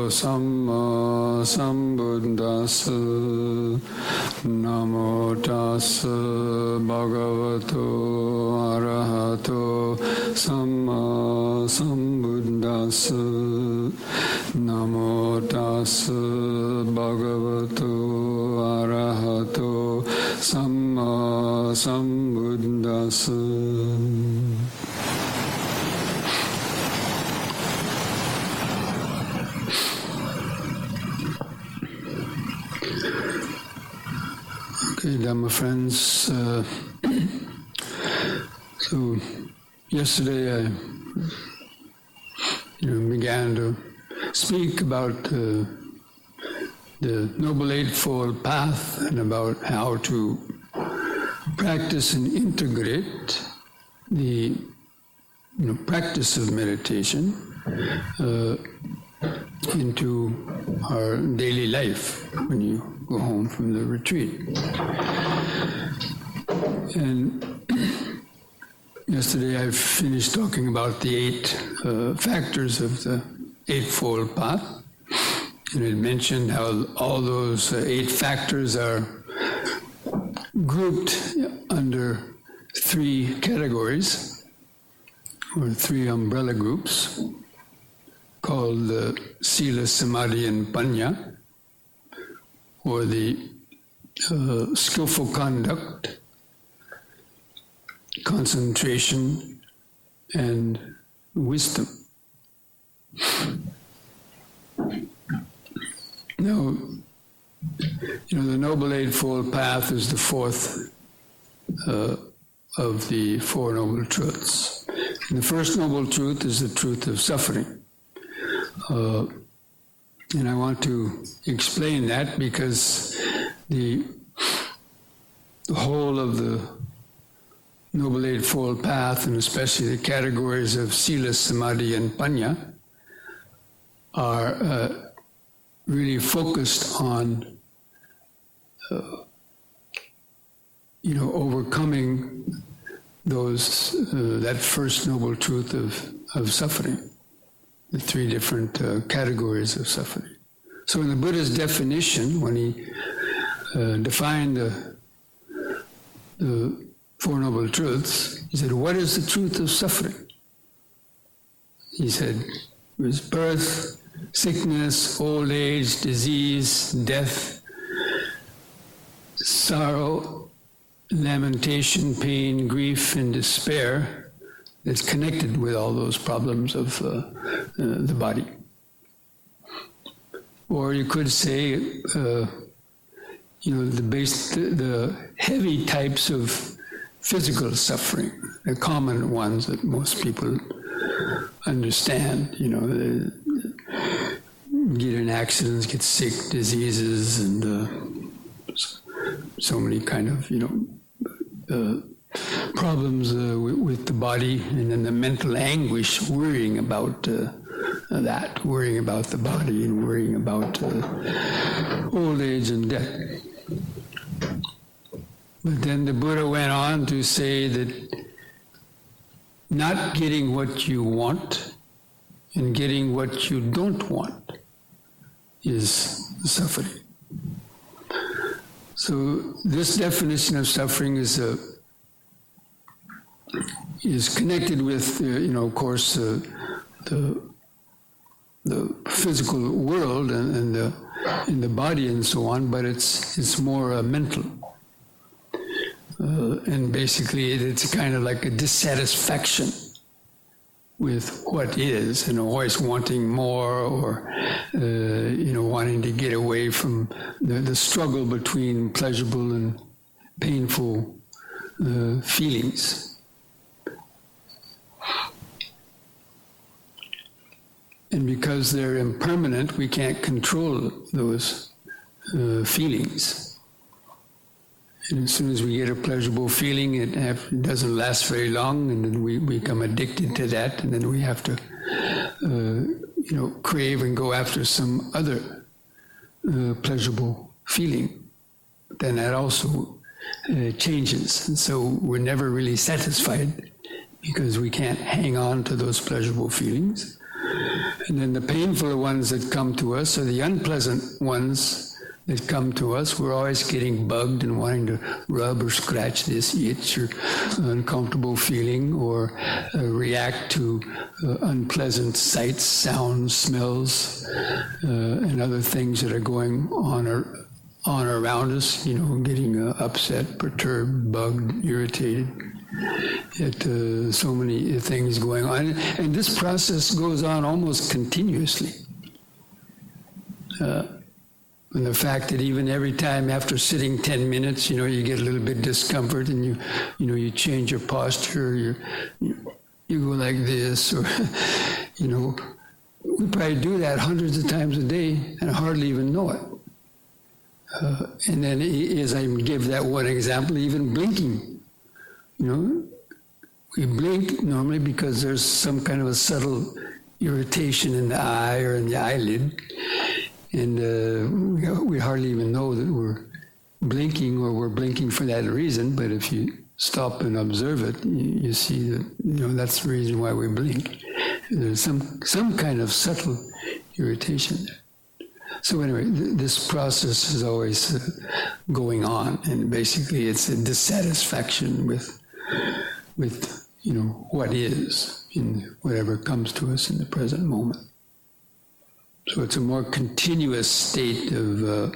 Samma Sambuddhassa. Namo Tassa Bhagavato Arahato Samma Sambuddhassa. Namo Tassa Bhagavato Arahato Samma Sambuddhassa. Okay, Dhamma friends, so yesterday I began to speak about the Noble Eightfold Path and about how to practice and integrate the practice of meditation into our daily life when you go home from the retreat. And yesterday I finished talking about the 8 factors of the Eightfold Path, and it mentioned how all those 8 factors are grouped under 3 categories, or 3 umbrella groups, called the Sila, Samadhi, and Panya, or the skillful conduct, concentration, and wisdom. Now, the Noble Eightfold Path is the 4th of the 4 Noble Truths. And the first Noble Truth is the truth of suffering. And I want to explain that because the whole of the Noble Eightfold Path, and especially the categories of Sila, Samadhi, and Panya, are really focused on overcoming those that first noble truth of suffering, the 3 different categories of suffering. So in the Buddha's definition, when he defined the 4 Noble Truths, he said, what is the truth of suffering? He said, it was birth, sickness, old age, disease, death, sorrow, lamentation, pain, grief, and despair that's connected with all those problems of the body. Or you could say, the heavy types of physical suffering, the common ones that most people understand. Get in accidents, get sick, diseases, and so many kind of problems with the body, and then the mental anguish, worrying about that, worrying about the body, and worrying about old age and death. But then the Buddha went on to say that not getting what you want and getting what you don't want is suffering. So this definition of suffering is connected with, of course, the physical world and the body and so on, but it's more mental. And basically, it's kind of like a dissatisfaction with what is, always wanting more, or wanting to get away from the struggle between pleasurable and painful feelings. And because they're impermanent, we can't control those feelings. And as soon as we get a pleasurable feeling, it doesn't last very long, and then we become addicted to that, and then we have to, crave and go after some other pleasurable feeling. Then that also changes, and so we're never really satisfied because we can't hang on to those pleasurable feelings. And then the painful ones that come to us, or the unpleasant ones that come to us, we're always getting bugged and wanting to rub or scratch this itch or uncomfortable feeling, or react to unpleasant sights, sounds, smells, and other things that are going on around us, getting upset, perturbed, bugged, irritated at so many things going on. And this process goes on almost continuously. And the fact that even every time after sitting 10 minutes, you get a little bit discomfort, and you change your posture, you go like this, or, we probably do that hundreds of times a day and hardly even know it. And then, as I give that one example, even blinking, we blink normally because there's some kind of a subtle irritation in the eye or in the eyelid. And we hardly even know that we're blinking, or we're blinking for that reason. But if you stop and observe it, you see that that's the reason why we blink. There's some kind of subtle irritation there. So anyway, this process is always going on, and basically it's a dissatisfaction with what is in whatever comes to us in the present moment. So it's a more continuous state of,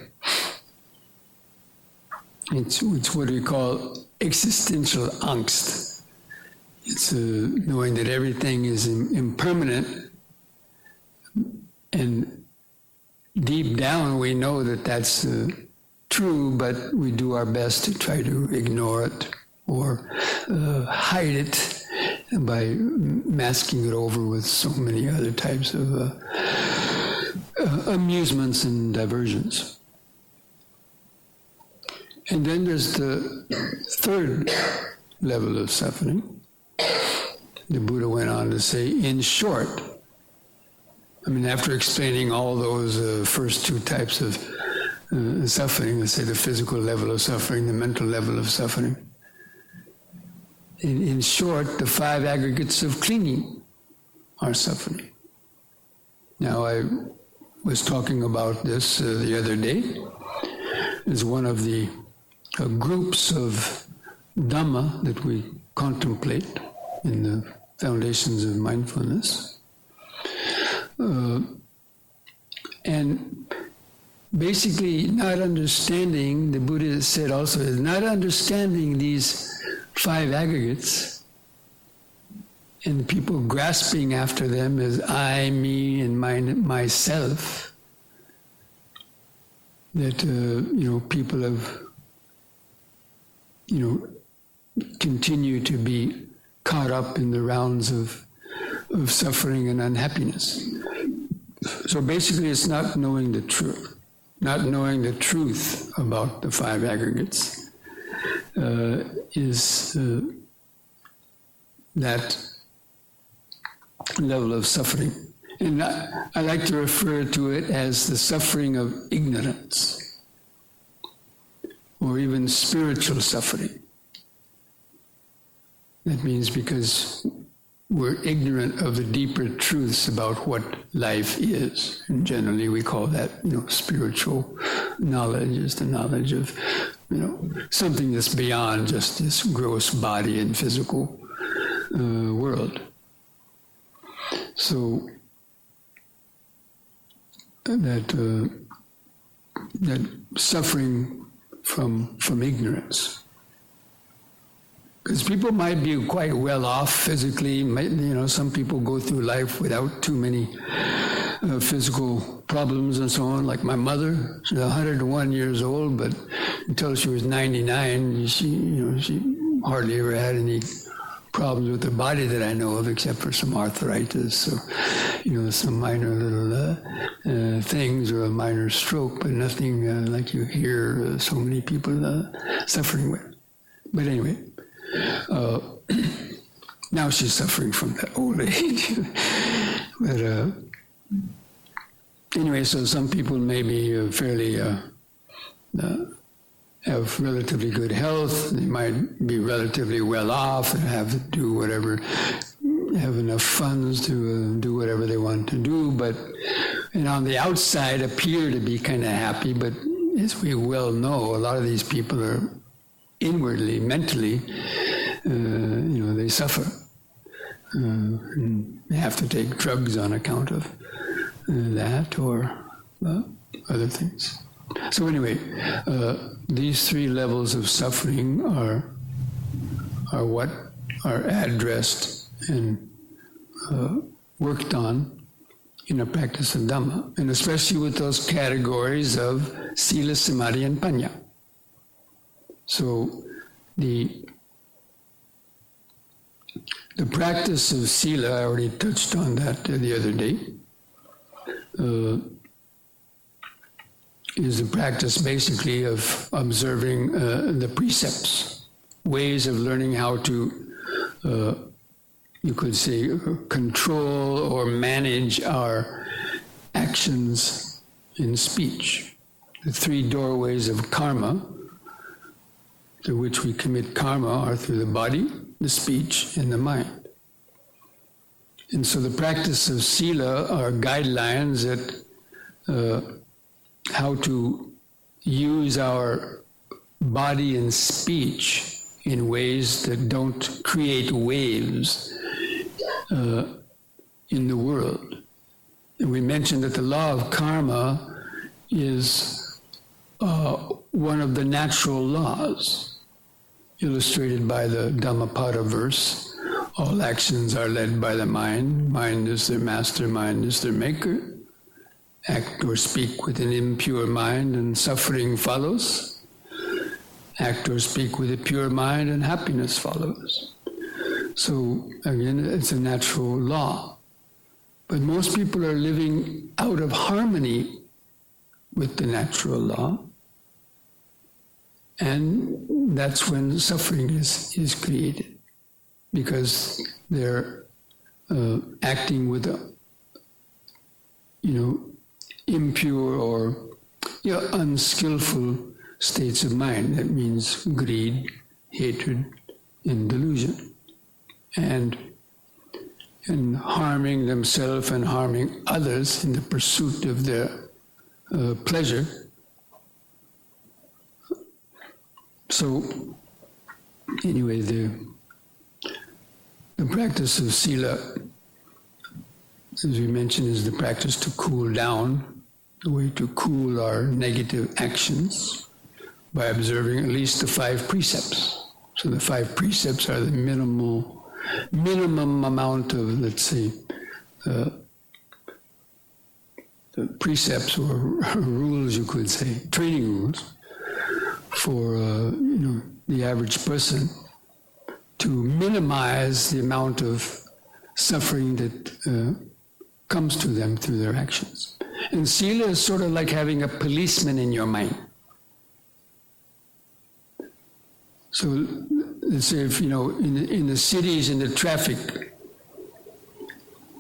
it's what we call existential angst. It's knowing that everything is impermanent, and deep down we know that that's true, but we do our best to try to ignore it or hide it by masking it over with so many other types of amusements and diversions. And then there's the third level of suffering. The Buddha went on to say, in short, after explaining all those first two types of suffering, let's say the physical level of suffering, the mental level of suffering, in short, the 5 aggregates of clinging are suffering. Now, I was talking about this the other day as one of the groups of Dhamma that we contemplate in the foundations of mindfulness. And basically not understanding, the Buddha said also, is not understanding these 5 aggregates and people grasping after them as I, me, and myself, that, people have, continue to be caught up in the rounds of suffering and unhappiness. So basically it's not knowing the truth. Not knowing the truth about the 5 aggregates is that level of suffering. And I like to refer to it as the suffering of ignorance, or even spiritual suffering. That means because we're ignorant of the deeper truths about what life is. And generally we call that, spiritual knowledge is the knowledge of, something that's beyond just this gross body and physical world. So that suffering from ignorance. Because people might be quite well off physically. Some people go through life without too many physical problems and so on. Like my mother, she's 101 years old, but until she was 99, she hardly ever had any problems with her body that I know of, except for some arthritis, so some minor little things, or a minor stroke, but nothing like you hear so many people suffering with. But anyway. Now she's suffering from that old age. But anyway, so some people may be fairly have relatively good health. They might be relatively well off and have to do whatever have enough funds to do whatever they want to do, and on the outside appear to be kind of happy, but as we well know, a lot of these people are inwardly, mentally, they suffer. And they have to take drugs on account of that or other things. So anyway, these three levels of suffering are what are addressed and worked on in a practice of Dhamma, and especially with those categories of Sila, Samadhi, and Panya. So the practice of Sila, I already touched on that the other day, is the practice basically of observing the precepts, ways of learning how to, you could say, control or manage our actions in speech. The three doorways of karma through which we commit karma are through the body, the speech, and the mind. And so the practice of Sila are guidelines that how to use our body and speech in ways that don't create waves in the world. And we mentioned that the law of karma is one of the natural laws, illustrated by the Dhammapada verse. All actions are led by the mind. Mind is their master, mind is their maker. Act or speak with an impure mind and suffering follows. Act or speak with a pure mind and happiness follows. So again, it's a natural law. But most people are living out of harmony with the natural law. And that's when suffering is created. Because they're acting with impure or unskillful states of mind. That means greed, hatred, and delusion. And harming themselves and harming others in the pursuit of their pleasure. So, anyway, the practice of Sila, as we mentioned, is the practice to cool down, the way to cool our negative actions by observing at least the 5 precepts. So the 5 precepts are the minimum amount of, let's say, the precepts or rules, you could say, training rules for the average person to minimize the amount of suffering that comes to them through their actions. And Sila is sort of like having a policeman in your mind. So let's say if, in the cities, in the traffic,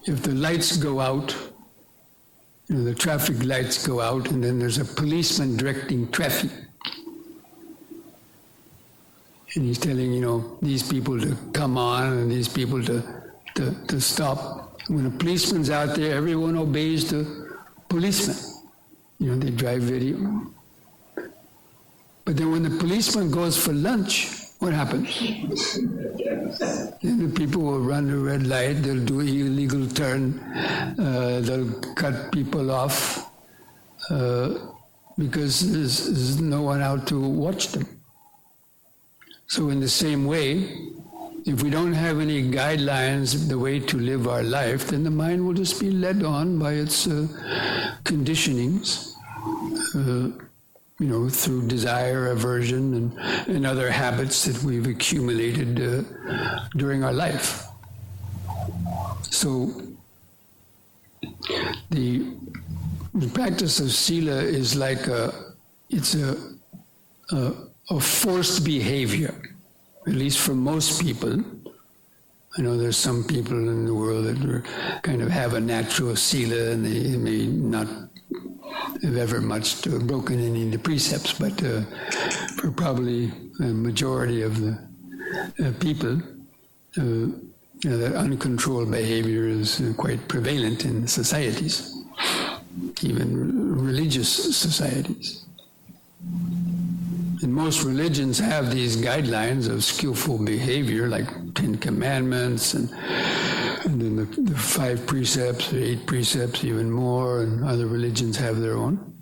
if the lights go out, the traffic lights go out, and then there's a policeman directing traffic. And he's telling, these people to come on and these people to stop. When a policeman's out there, everyone obeys the policeman. They drive very... But then when the policeman goes for lunch, what happens? Then the people will run the red light, they'll do illegal turn, they'll cut people off because there's no one out to watch them. So in the same way, if we don't have any guidelines, the way to live our life, then the mind will just be led on by its conditionings, through desire, aversion, and other habits that we've accumulated during our life. So the practice of Sila is like it's a forced behavior, at least for most people. I know there's some people in the world that kind of have a natural Sila and they may not have ever much broken any of the precepts, but for probably a majority of the people, that uncontrolled behavior is quite prevalent in societies, even religious societies. And most religions have these guidelines of skillful behavior, like 10 Commandments, and then the 5 precepts, or 8 precepts, even more, and other religions have their own.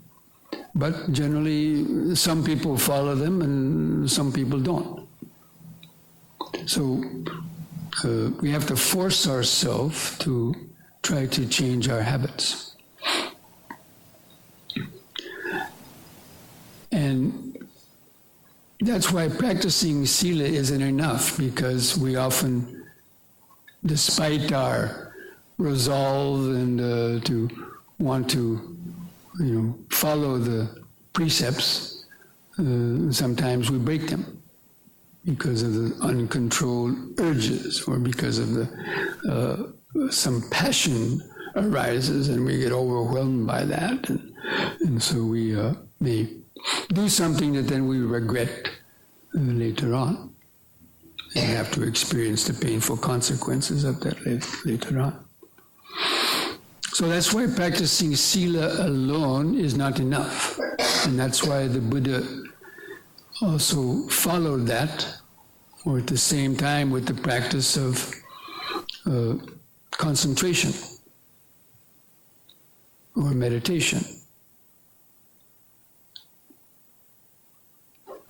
But generally, some people follow them and some people don't. So we have to force ourselves to try to change our habits. And that's why practicing sila isn't enough, because we often, despite our resolve and to want to, follow the precepts, sometimes we break them because of the uncontrolled urges, or because of the some passion arises and we get overwhelmed by that, and so we may do something that then we regret later on, and have to experience the painful consequences of that later on. So that's why practicing sila alone is not enough. And that's why the Buddha also followed that, or at the same time with the practice of concentration or meditation.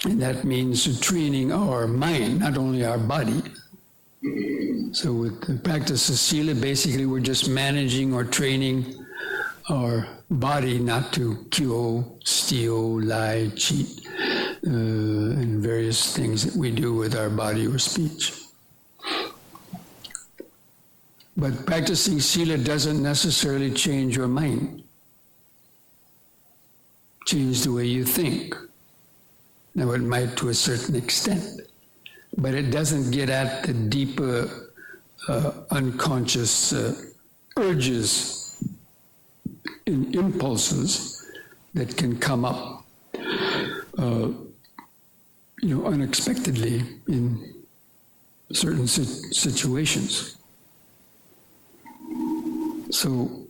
And that means training our mind, not only our body. So with the practice of sila, basically we're just managing or training our body not to kill, steal, lie, cheat, and various things that we do with our body or speech. But practicing sila doesn't necessarily change your mind, change the way you think. Now it might to a certain extent, but it doesn't get at the deeper unconscious urges and impulses that can come up, unexpectedly in certain situations. So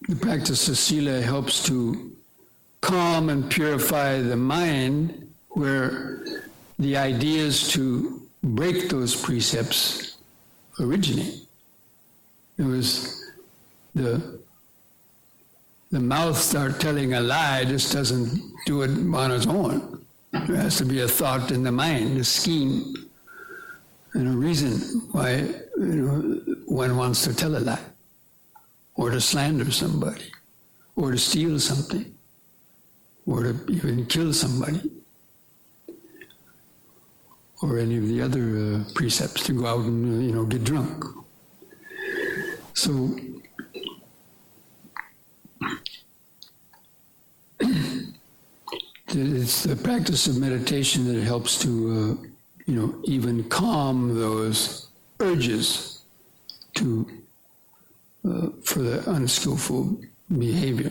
the practice of sila helps to calm and purify the mind, where the ideas to break those precepts originate. It was the mouth start telling a lie just doesn't do it on its own. There has to be a thought in the mind, a scheme, and a reason why one wants to tell a lie, or to slander somebody, or to steal something, or to even kill somebody, or any of the other precepts, to go out and get drunk. So it's the practice of meditation that helps to even calm those urges to for the unskillful behavior.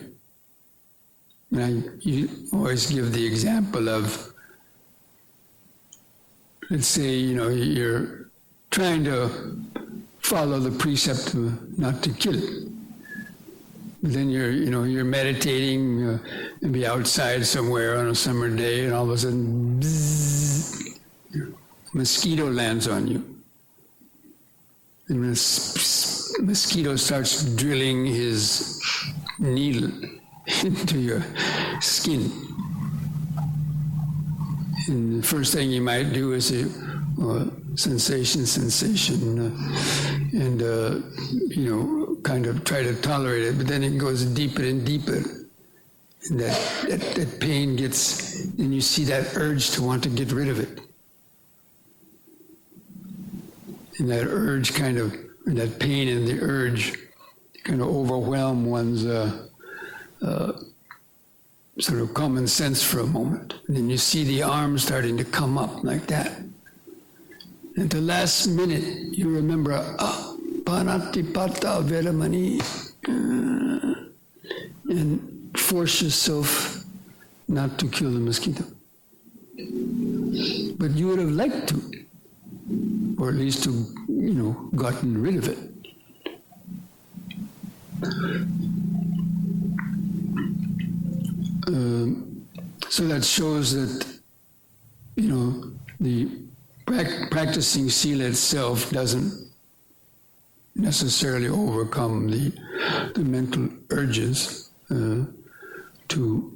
And I always give the example of, let's say, you're trying to follow the precept not to kill. But then you're meditating, maybe outside somewhere on a summer day, and all of a sudden, bzzz, a mosquito lands on you. And when the mosquito starts drilling his needle into your skin, and the first thing you might do is say, sensation, and kind of try to tolerate it, but then it goes deeper and deeper, and that pain gets, and you see that urge to want to get rid of it. And that urge that pain and the urge kind of overwhelm one's sort of common sense for a moment. And then you see the arm starting to come up like that. At the last minute, you remember, panatipata veramani, and force yourself not to kill the mosquito. But you would have liked to, or at least to gotten rid of it. So that shows that, the practicing sila itself doesn't necessarily overcome the mental urges to,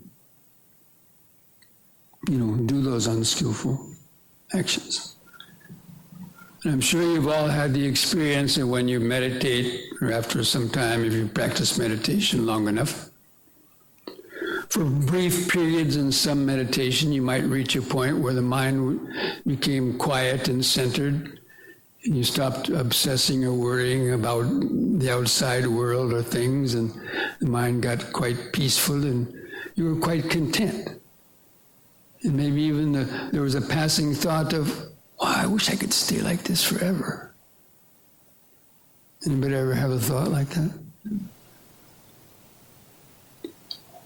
do those unskillful actions. And I'm sure you've all had the experience that when you meditate, or after some time, if you practice meditation long enough, for brief periods in some meditation, you might reach a point where the mind became quiet and centered, and you stopped obsessing or worrying about the outside world or things, and the mind got quite peaceful, and you were quite content. And maybe even there was a passing thought of, I wish I could stay like this forever. Anybody ever have a thought like that?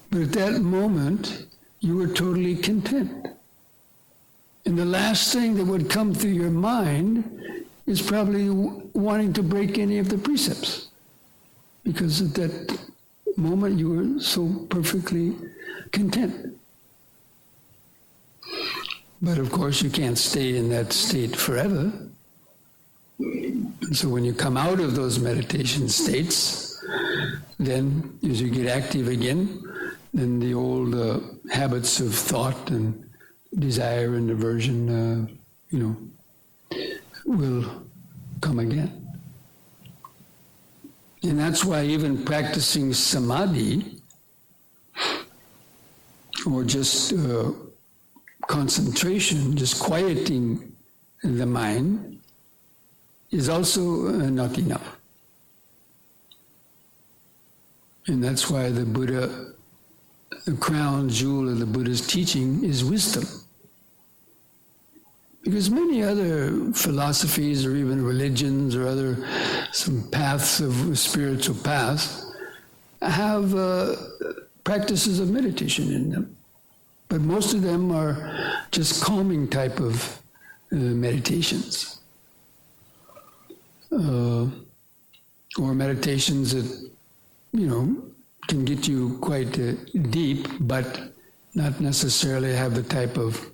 But at that moment, you were totally content. And the last thing that would come through your mind is probably wanting to break any of the precepts. Because at that moment, you were so perfectly content. But of course, you can't stay in that state forever. And so when you come out of those meditation states, then as you get active again, then the old habits of thought and desire and aversion, will come again. And that's why even practicing samadhi, or just concentration, just quieting the mind, is also not enough. And that's why the Buddha, the crown jewel of the Buddha's teaching is wisdom. Because many other philosophies or even religions or some paths of spiritual paths have practices of meditation in them. But most of them are just calming type of meditations. Or meditations that, can get you quite deep, but not necessarily have the type of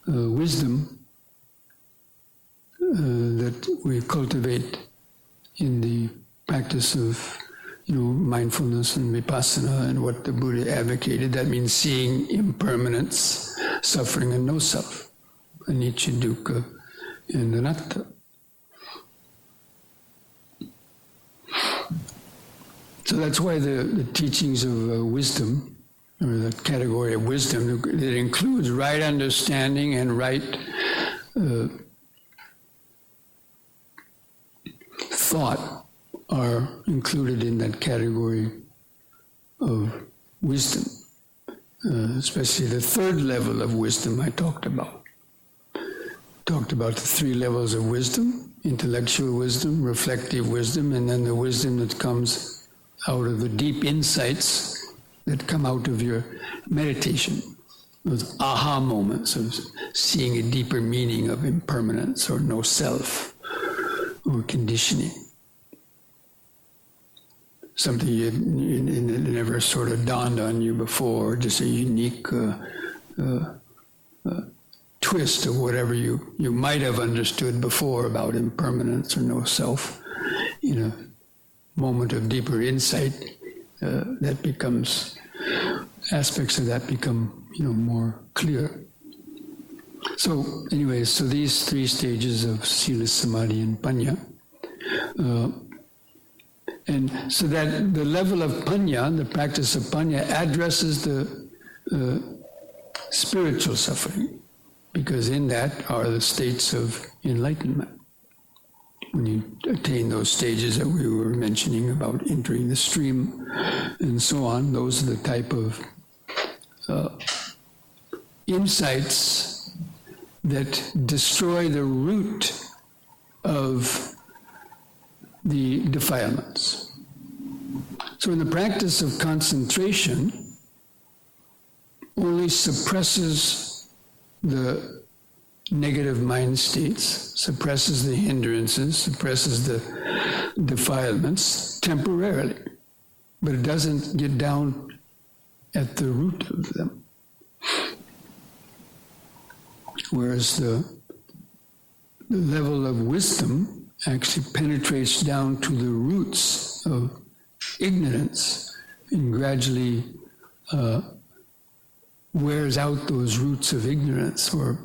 wisdom that we cultivate in the practice of, mindfulness and vipassana and what the Buddha advocated. That means seeing impermanence, suffering, and no self, anicca, dukkha, and anatta. So that's why the teachings of wisdom, or the category of wisdom, that includes right understanding and right thought, are included in that category of wisdom, especially the third level of wisdom I talked about. Talked about the three levels of wisdom: intellectual wisdom, reflective wisdom, and then the wisdom that comes out of the deep insights that come out of your meditation, those aha moments of seeing a deeper meaning of impermanence or no self or conditioning. Something it never sort of dawned on you before, just a unique twist of whatever you might have understood before about impermanence or no self. In a moment of deeper insight, that becomes, aspects of that become, more clear. So anyways, so these three stages of sila, samadhi, and panya. And so that the level of panya, the practice of panya, addresses the spiritual suffering, because in that are the states of enlightenment. When you attain those stages that we were mentioning about entering the stream and so on, those are the type of insights that destroy the root of the defilements. So in the practice of concentration, only suppresses the negative mind states, suppresses the hindrances, suppresses the defilements temporarily, but it doesn't get down at the root of them. Whereas the level of wisdom actually penetrates down to the roots of ignorance and gradually wears out those roots of ignorance, or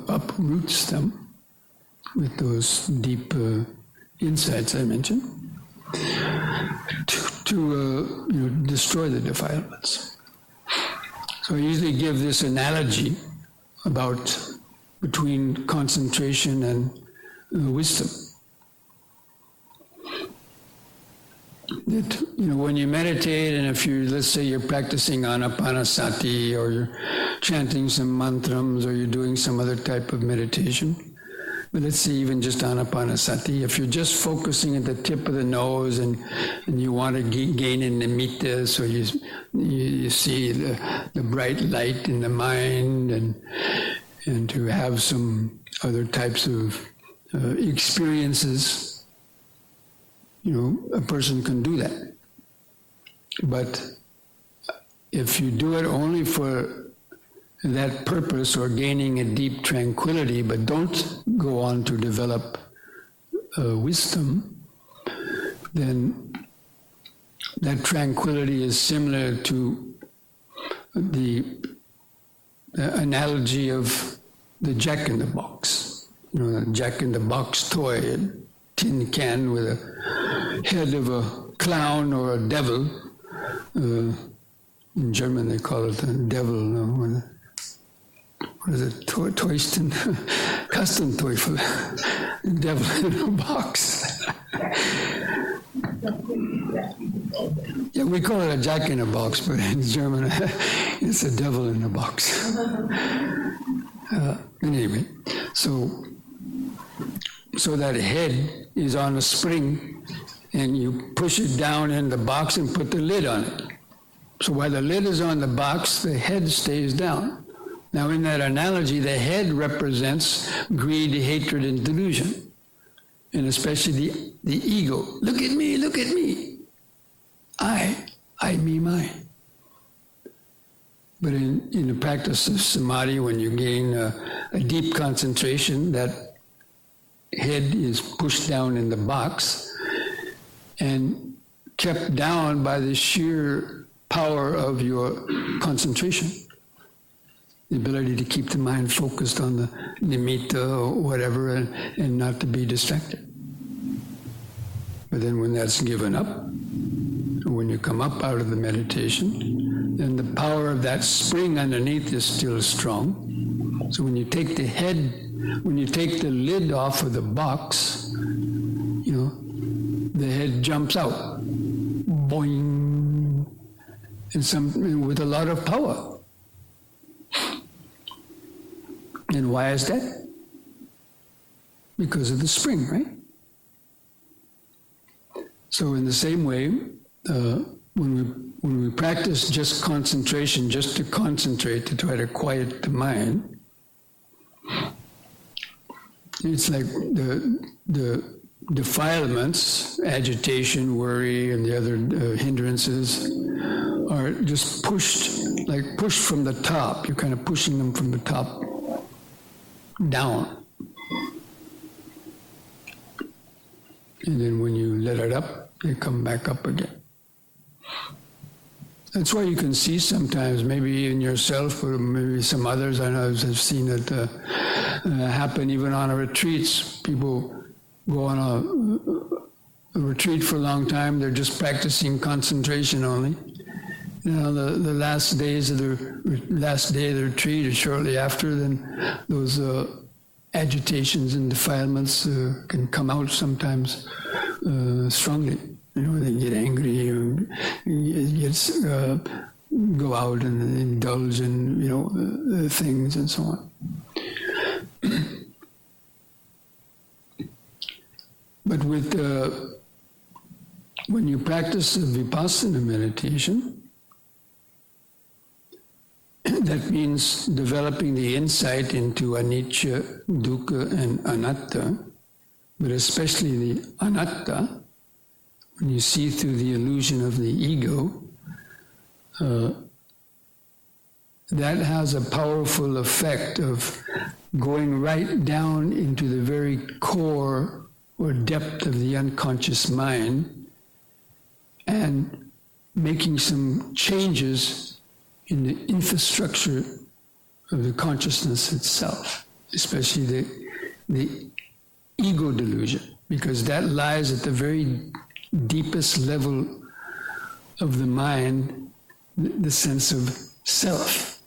uproots them with those deep insights I mentioned, to destroy the defilements. So I usually give this analogy about between concentration and wisdom. That, when you meditate, and if let's say you're practicing anapanasati, or you're chanting some mantras, or you're doing some other type of meditation, but let's say even just anapanasati, if you're just focusing at the tip of the nose and you want to gain in nimitta, so you see the bright light in the mind, and to have some other types of experiences, a person can do that. But if you do it only for that purpose, or gaining a deep tranquility, but don't go on to develop wisdom, then that tranquility is similar to the analogy of the jack-in-the-box. The jack-in-the-box toy, a tin can with a head of a clown or a devil. In German they call it the devil. What is it? Toisten? Kastenteufel. Devil in a box. Yeah, we call it a jack in a box, but in German it's a devil in a box. Anyway, so that head is on a spring, and you push it down in the box and put the lid on it. So while the lid is on the box, the head stays down. Now in that analogy, the head represents greed, hatred, and delusion. And especially the ego. Look at me, look at me. I, me, mine. But in the practice of samadhi, when you gain a deep concentration, that head is pushed down in the box and kept down by the sheer power of your concentration. The ability to keep the mind focused on the nimitta or whatever, and not to be distracted. But then when that's given up, when you come up out of the meditation, then the power of that spring underneath is still strong. So when you take the lid off of the box, the head jumps out, boing, and with a lot of power. And why is that? Because of the spring, right? So in the same way, when we practice just concentration, just to concentrate, to try to quiet the mind, it's like the defilements, agitation, worry, and the other hindrances are just pushed from the top. You're kind of pushing them from the top down. And then when you let it up, they come back up again. That's why you can see sometimes, maybe in yourself or maybe some others, I know I've seen it happen even on retreats. People go on a retreat for a long time, they're just practicing concentration only. The last day of the retreat or shortly after, then those agitations and defilements can come out sometimes strongly. They get angry, go out and indulge in things and so on. But when you practice vipassana meditation, That means developing the insight into anicca, dukkha, and anatta, but especially the anatta, when you see through the illusion of the ego, that has a powerful effect of going right down into the very core or depth of the unconscious mind and making some changes in the infrastructure of the consciousness itself, especially the ego delusion, because that lies at the very deepest level of the mind, the sense of self,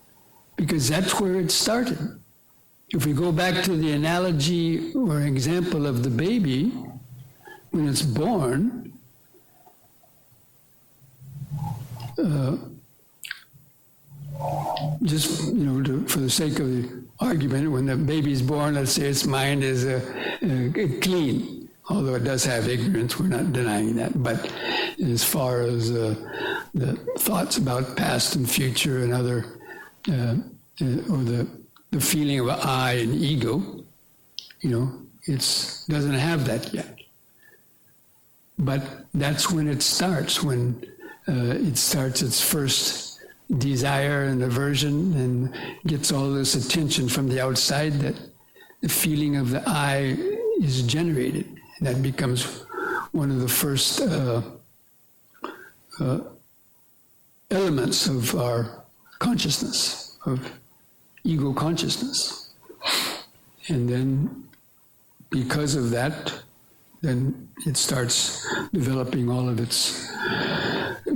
because that's where it started. If we go back to the analogy or example of the baby, when it's born, just for the sake of the argument, when the baby's born, let's say its mind is clean, although it does have ignorance, we're not denying that. But as far as the thoughts about past and future and other, or the feeling of I and ego, it doesn't have that yet. But that's when it starts, when it starts its first desire and aversion and gets all this attention from the outside, that the feeling of the I is generated. And that becomes one of the first elements of our consciousness, of ego consciousness. And then because of that, then it starts developing all of its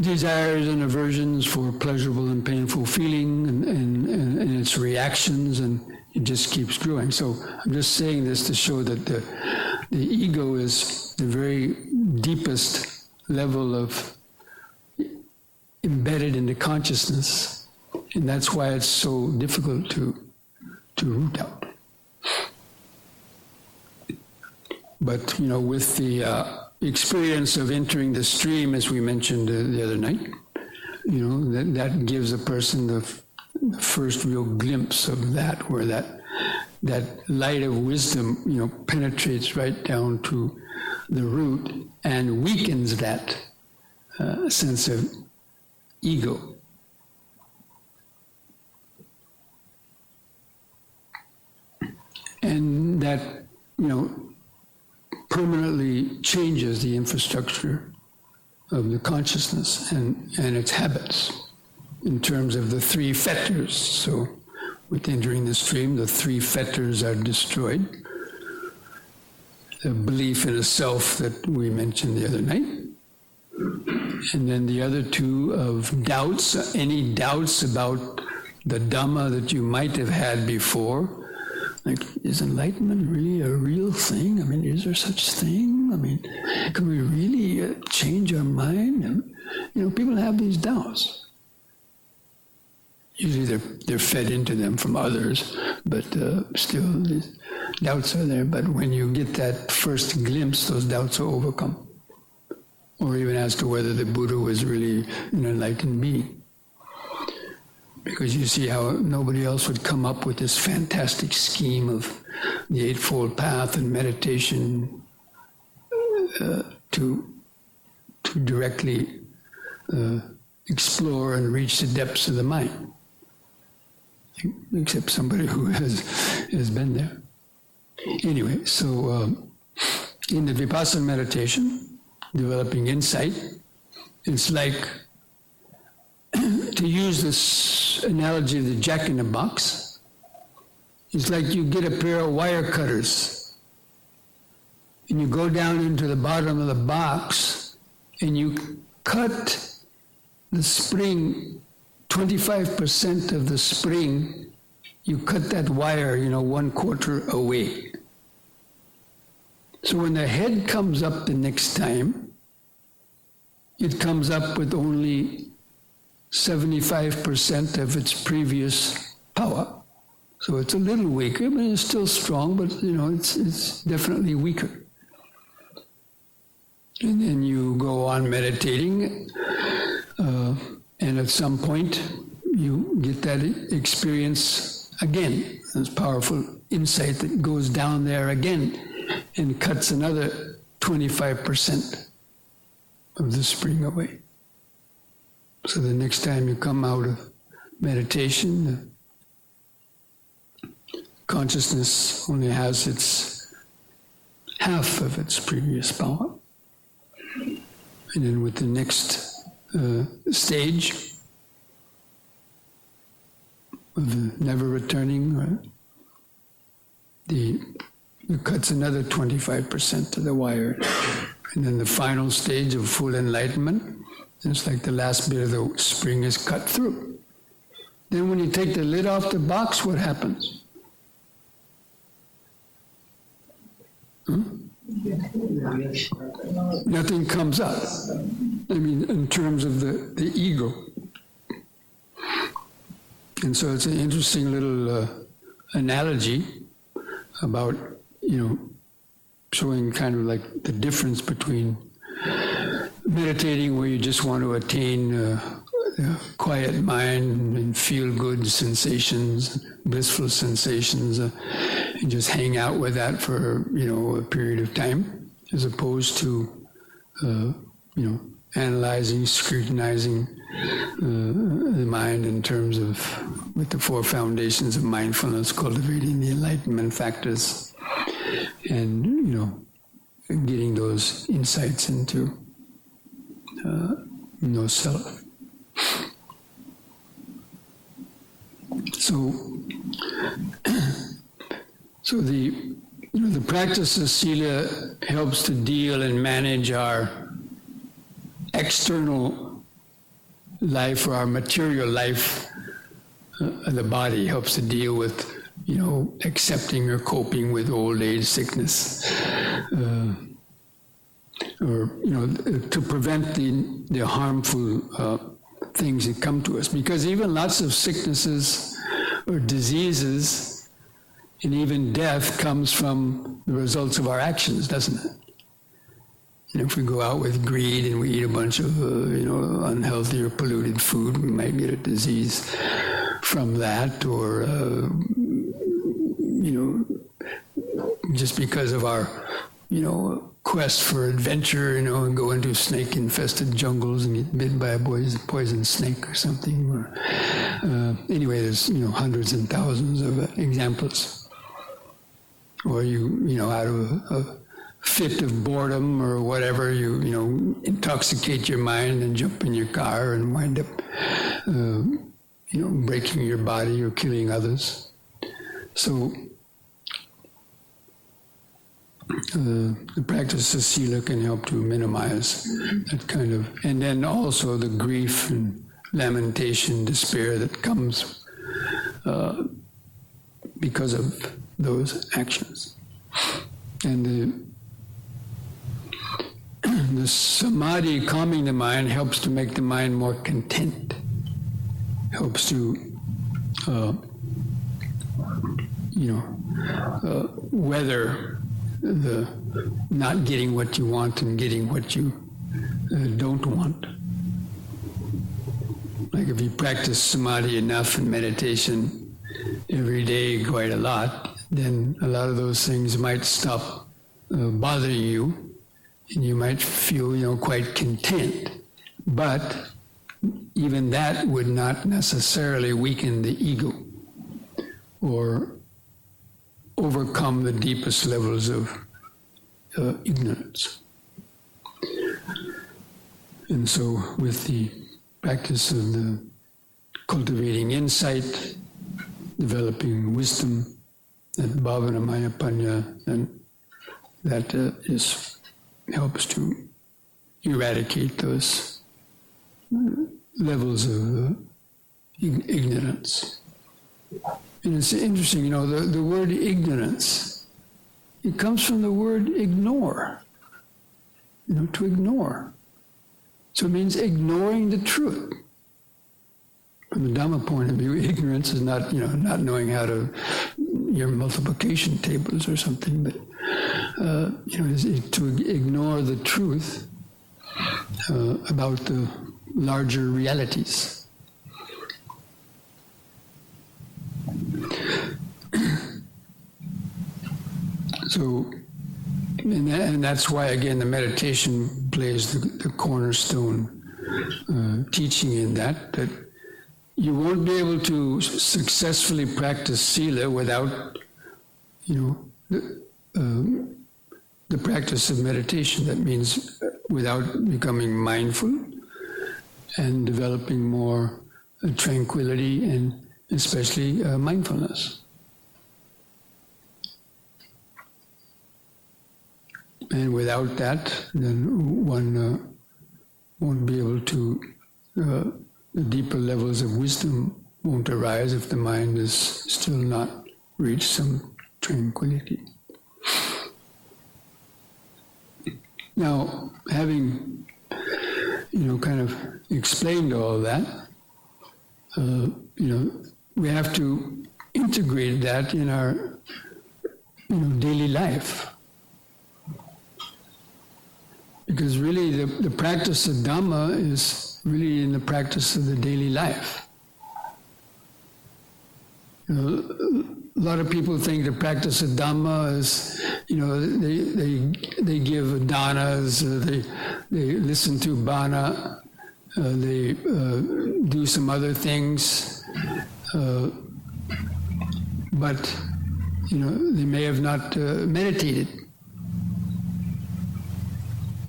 desires and aversions for pleasurable and painful feeling and its reactions, and it just keeps growing. So I'm just saying this to show that the ego is the very deepest level of embedded in the consciousness, and that's why it's so difficult to root out. But, with the experience of entering the stream, as we mentioned the other night, that gives a person the first real glimpse of that, where that light of wisdom, penetrates right down to the root and weakens that sense of ego. And that, permanently changes the infrastructure of the consciousness and its habits in terms of the three fetters. So with entering the stream, the three fetters are destroyed. The belief in a self that we mentioned the other night. And then the other two of doubts, any doubts about the Dhamma that you might have had before. Like, is enlightenment really a real thing? I mean, is there such thing? I mean, can we really change our mind? And, people have these doubts. Usually they're fed into them from others, but still these doubts are there. But when you get that first glimpse, those doubts are overcome. Or even as to whether the Buddha was really an enlightened being. Because you see how nobody else would come up with this fantastic scheme of the Eightfold Path and meditation to directly explore and reach the depths of the mind, except somebody who has been there. Anyway, so in the Vipassana meditation, developing insight, it's like, to use this analogy of the jack-in-the-box, it's like you get a pair of wire cutters and you go down into the bottom of the box and you cut the spring, 25% of the spring, you cut that wire, 1/4 away. So when the head comes up the next time, it comes up with only 75% of its previous power. So it's a little weaker, but it's still strong, but it's definitely weaker. And then you go on meditating, and at some point you get that experience again. This powerful insight that goes down there again and cuts another 25% of the spring away. So the next time you come out of meditation, consciousness only has its half of its previous power. And then with the next stage of the never returning, it cuts another 25% to the wire. And then the final stage of full enlightenment, it's like the last bit of the spring is cut through. Then when you take the lid off the box, what happens? Nothing comes up. I mean, in terms of the ego. And so it's an interesting little analogy about, showing kind of like the difference between meditating where you just want to attain a quiet mind and feel good sensations, blissful sensations, and just hang out with that for, a period of time, as opposed to, analyzing, scrutinizing the mind in terms of, with the 4 foundations of mindfulness, cultivating the enlightenment factors, and, getting those insights into no self. So the practice of sila helps to deal and manage our external life, or our material life of the body, helps to deal with, accepting or coping with old age, sickness, or, to prevent the harmful things that come to us. Because even lots of sicknesses or diseases and even death comes from the results of our actions, doesn't it? And if we go out with greed and we eat a bunch of, unhealthy or polluted food, we might get a disease from that, or, just because of our, quest for adventure, and go into snake-infested jungles and get bit by a poison snake or something. Or, anyway, there's, hundreds and thousands of examples. Or out of a fit of boredom or whatever, you intoxicate your mind and jump in your car and wind up, breaking your body or killing others. So the practice of sila can help to minimize that kind of, and then also the grief and lamentation, despair that comes because of those actions. And the samadhi, calming the mind, helps to make the mind more content, helps to weather the not getting what you want and getting what you don't want. Like if you practice samadhi enough and meditation every day quite a lot, then a lot of those things might stop bothering you, and you might feel, quite content. But even that would not necessarily weaken the ego or overcome the deepest levels of ignorance. And so with the practice of the cultivating insight, developing wisdom, that bhavana maya panya, and that helps to eradicate those levels of ignorance. And it's interesting, the word ignorance, it comes from the word ignore, to ignore. So it means ignoring the truth. From the Dhamma point of view, ignorance is not, not knowing how to, your multiplication tables or something, but, is to ignore the truth about the larger realities. So, and that's why, again, the meditation plays the cornerstone teaching in that you won't be able to successfully practice sila without, the practice of meditation. That means without becoming mindful and developing more tranquility and especially mindfulness. And without that, then one won't be able to, the deeper levels of wisdom won't arise if the mind is still not reached some tranquility. Now, having, kind of explained all that, we have to integrate that in our, daily life. Because really the practice of Dhamma is really in the practice of the daily life. A lot of people think the practice of Dhamma is, they give danas, they listen to bana, they do some other things, but, they may have not meditated.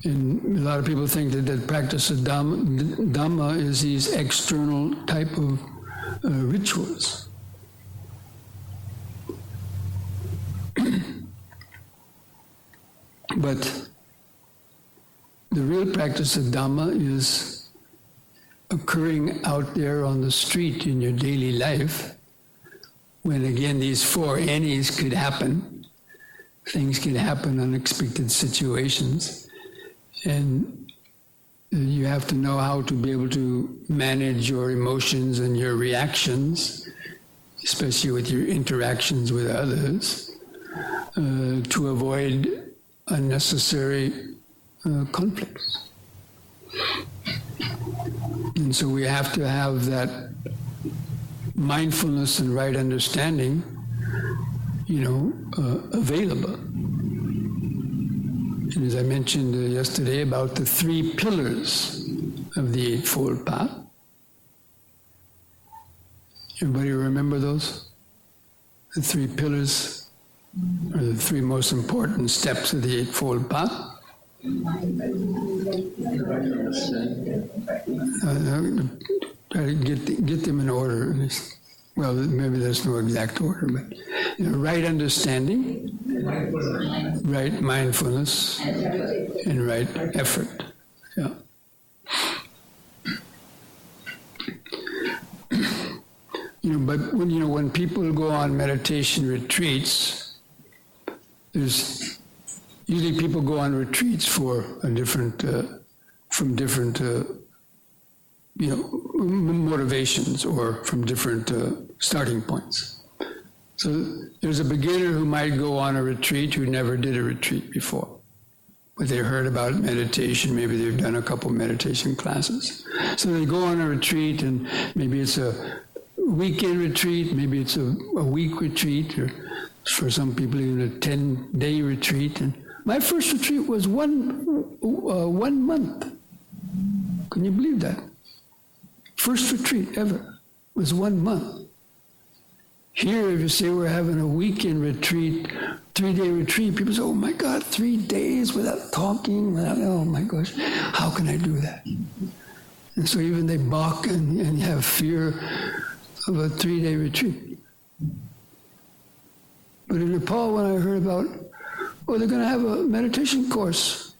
And a lot of people think that the practice of Dhamma is these external type of rituals. But the real practice of Dhamma is occurring out there on the street in your daily life, when again these four Nis could happen. Things can happen, unexpected situations. And you have to know how to be able to manage your emotions and your reactions, especially with your interactions with others, to avoid unnecessary conflicts. And so we have to have that mindfulness and right understanding, available. And as I mentioned yesterday about the 3 pillars of the Eightfold Path. Everybody remember those? The 3 pillars are the 3 most important steps of the Eightfold Path. Try to get them in order. Well, maybe there's no exact order, but right understanding, right mindfulness, and right effort. Yeah. But when people go on meditation retreats, there's usually people go on retreats for a different, from different, motivations or from different starting points. So there's a beginner who might go on a retreat who never did a retreat before, but they heard about meditation. Maybe they've done a couple meditation classes. So they go on a retreat, and maybe it's a weekend retreat, maybe it's a week retreat, or for some people even a 10-day retreat. And my first retreat was one month. Can you believe that? First retreat ever was 1 month. Here, if you say we're having a weekend retreat, 3-day retreat, people say, oh my God, 3 days without talking, oh my gosh, how can I do that? And so even they balk and have fear of a 3-day retreat. But in Nepal, when I heard about, they're going to have a meditation course.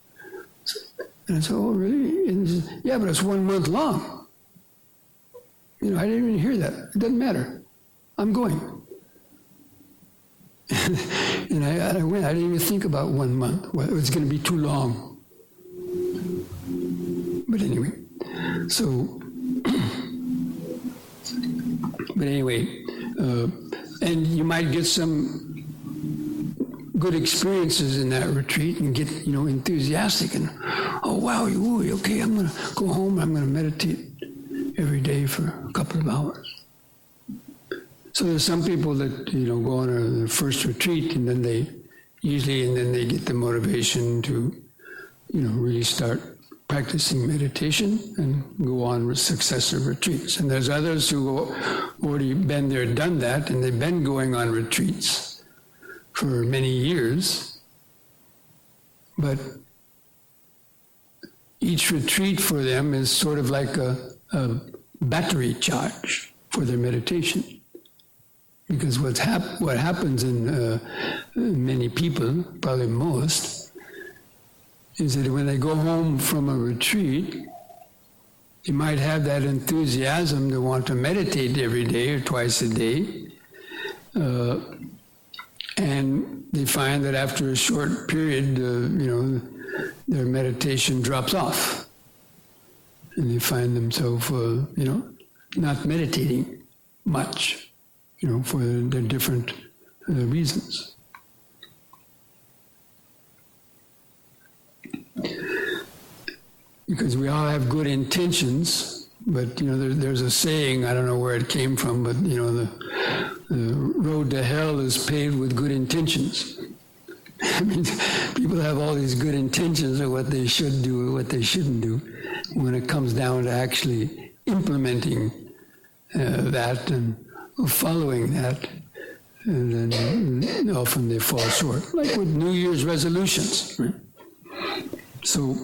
And I said, oh really? And he said, yeah, but it's 1 month long. I didn't even hear that. It doesn't matter. I'm going. And I went. I didn't even think about 1 month. Well, it was going to be too long. But anyway, and you might get some good experiences in that retreat and get, enthusiastic and, oh wow, okay, I'm going to go home, I'm going to meditate every day for a couple of hours. So there's some people that, go on their first retreat and then they usually, and then they get the motivation to, really start practicing meditation and go on with successive retreats. And there's others who have already been there, done that, and they've been going on retreats for many years. But each retreat for them is sort of like a battery charge for their meditation. Because what happens in many people, probably most, is that when they go home from a retreat, they might have that enthusiasm to want to meditate every day or twice a day. And they find that after a short period, their meditation drops off. And they find themselves, not meditating much, for their different reasons. Because we all have good intentions, but there's a saying, I don't know where it came from, but the road to hell is paved with good intentions. I mean, people have all these good intentions of what they should do and what they shouldn't do. When it comes down to actually implementing that and following that, and then often they fall short, like with New Year's resolutions, right? So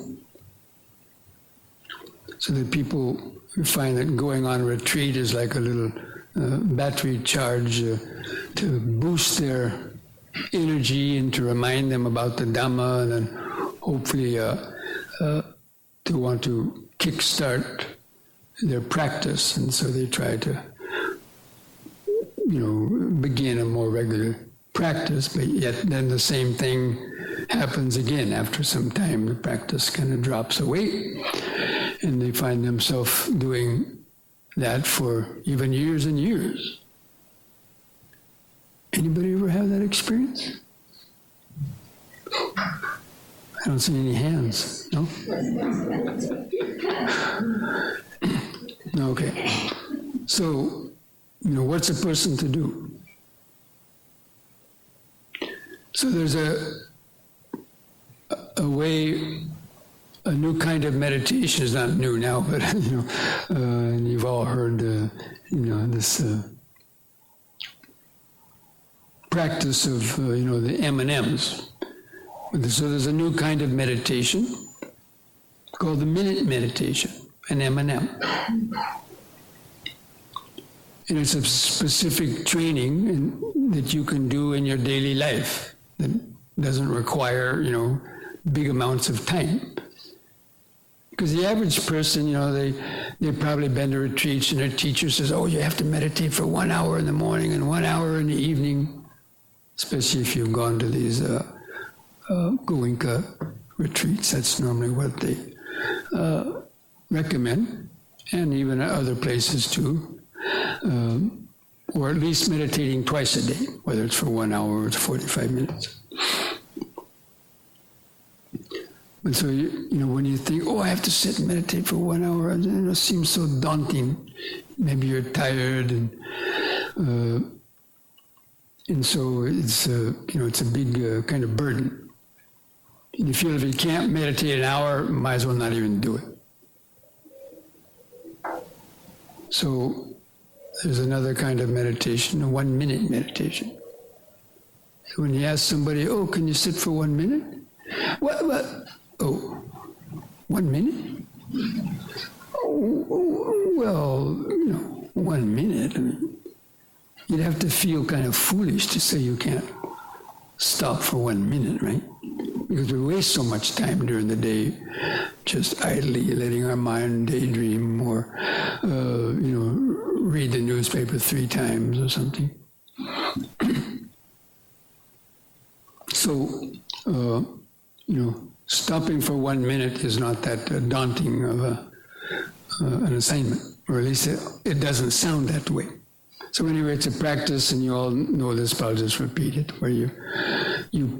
that people find that going on retreat is like a little battery charge to boost their energy and to remind them about the Dhamma, and then hopefully to want to kickstart their practice. And so they try to, begin a more regular practice, but yet then the same thing happens again. After some time, the practice kind of drops away, and they find themselves doing that for even years and years. Anybody ever have that experience? I don't see any hands. No? Okay. So, what's a person to do? So there's a way, a new kind of meditation is not new now, but and you've all heard this practice of the M&Ms. So there's a new kind of meditation called the minute meditation, an M&M. And it's a specific training that you can do in your daily life that doesn't require, big amounts of time. Because the average person, they've probably been to retreats and their teacher says, oh, you have to meditate for 1 hour in the morning and 1 hour in the evening, especially if you've gone to these Goenka retreats. That's normally what they recommend, and even other places too. Or at least meditating twice a day, whether it's for 1 hour or it's 45 minutes. And so, when you think, oh, I have to sit and meditate for 1 hour, it seems so daunting. Maybe you're tired, and so it's it's a big kind of burden. And you feel if you can't meditate an hour, might as well not even do it. So there's another kind of meditation, a 1 minute meditation. So when you ask somebody, oh, can you sit for 1 minute? What? Oh, 1 minute? Oh, well, 1 minute. I mean, you'd have to feel kind of foolish to say you can't stop for 1 minute, right? Because we waste so much time during the day just idly letting our mind daydream or, read the newspaper 3 times or something. So, stopping for 1 minute is not that daunting of an assignment, or at least it doesn't sound that way. So anyway, it's a practice, and you all know this, but I'll just repeat it, where you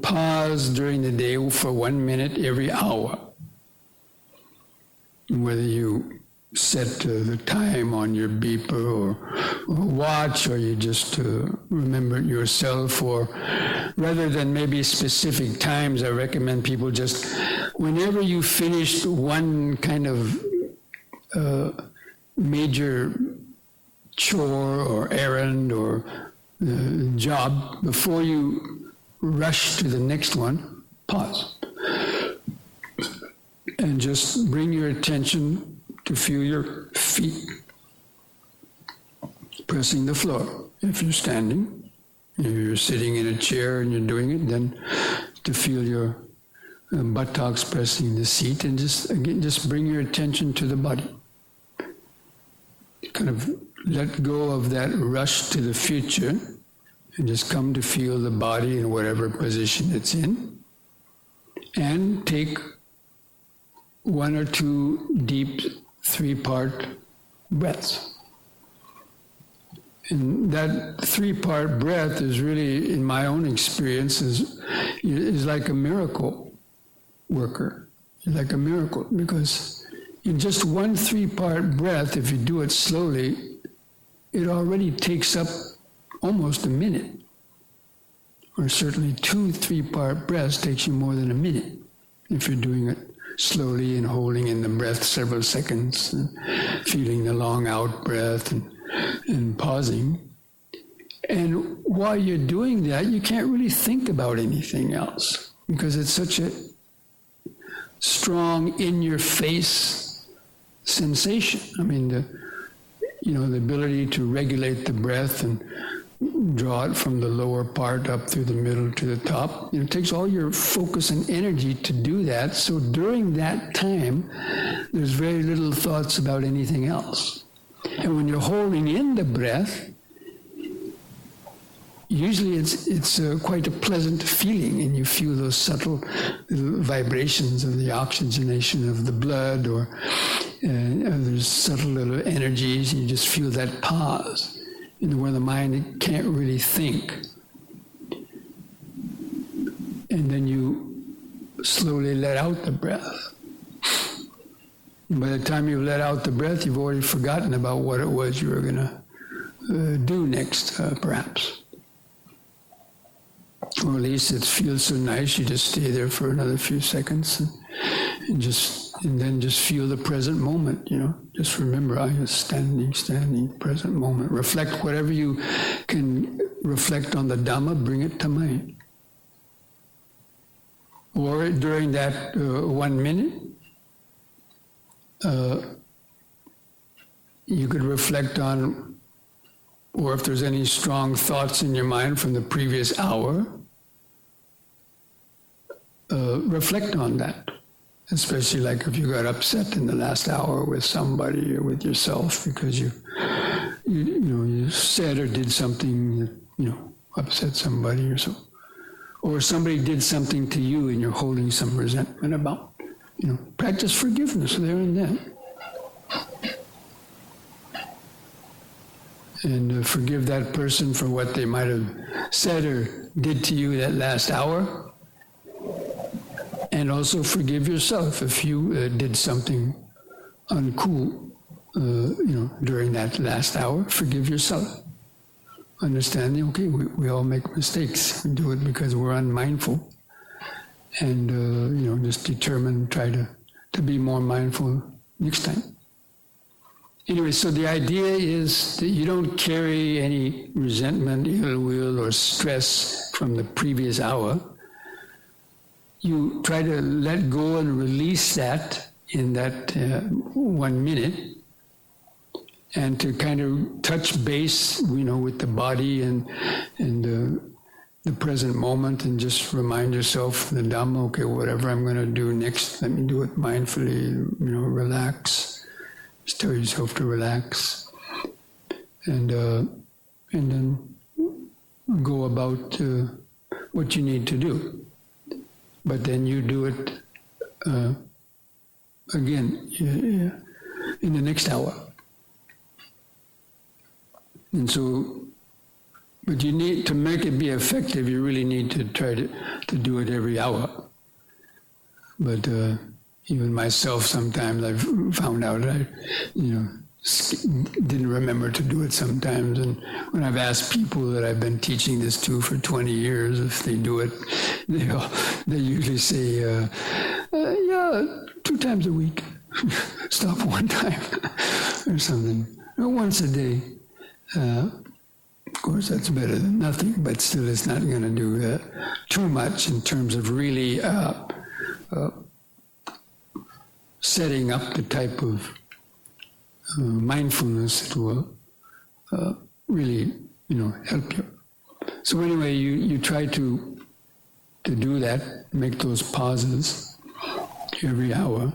pause during the day for 1 minute every hour. Whether you set the time on your beeper or watch, or you just remember it yourself, or rather than maybe specific times, I recommend people just, whenever you finished one kind of major chore or errand or job, before you rush to the next one, pause. And just bring your attention to feel your feet pressing the floor. If you're standing, if you're sitting in a chair and you're doing it, then to feel your buttocks pressing the seat, and just bring your attention to the body. Kind of let go of that rush to the future and just come to feel the body in whatever position it's in, and take one or two deep 3-part breaths. And that 3-part breath is really, in my own experience, is like a miracle worker. It's like a miracle, because in just one 3-part breath, if you do it slowly, it already takes up almost a minute. Or certainly 2 3-part breaths takes you more than a minute if you're doing it slowly and holding in the breath several seconds, and feeling the long out breath and pausing. And while you're doing that, you can't really think about anything else, because it's such a strong in-your-face sensation. I mean, the ability to regulate the breath and draw it from the lower part up through the middle to the top. It takes all your focus and energy to do that. So during that time, there's very little thoughts about anything else. And when you're holding in the breath, usually it's quite a pleasant feeling, and you feel those subtle little vibrations of the oxygenation of the blood, or there's subtle little energies, and you just feel that pause. Where the mind can't really think. And then you slowly let out the breath. And by the time you've let out the breath, you've already forgotten about what it was you were going to do next, perhaps. Or at least it feels so nice, you just stay there for another few seconds and then just feel the present moment, Just remember, I am standing, present moment. Reflect whatever you can reflect on the Dhamma, bring it to mind. Or during that 1 minute, you could reflect on, or if there's any strong thoughts in your mind from the previous hour, reflect on that. Especially like if you got upset in the last hour with somebody or with yourself because you said or did something that, upset somebody or so. Or somebody did something to you and you're holding some resentment about. Practice forgiveness there and then. And forgive that person for what they might have said or did to you that last hour. And also forgive yourself if you did something uncool, during that last hour. Forgive yourself. Understanding, okay, we all make mistakes. We do it because we're unmindful. And, just try to be more mindful next time. Anyway, so the idea is that you don't carry any resentment, ill will, or stress from the previous hour. You try to let go and release that in that 1 minute, and to kind of touch base, with the body and the present moment, and just remind yourself the Dhamma. Okay, whatever I'm going to do next, let me do it mindfully. Relax. Just tell yourself to relax, and then go about what you need to do. But then you do it again in the next hour. And so, but you need to make it be effective. You really need to try to do it every hour. But Even myself, sometimes I've found out I, didn't remember to do it sometimes. And when I've asked people that I've been teaching this to for 20 years if they do it, they usually say, yeah, 2 times a week. Stop 1 time or something. Or once a day. Of course, that's better than nothing, but still it's not going to do too much in terms of really setting up the type of mindfulness that will really, help you. So anyway, you try to do that, make those pauses every hour.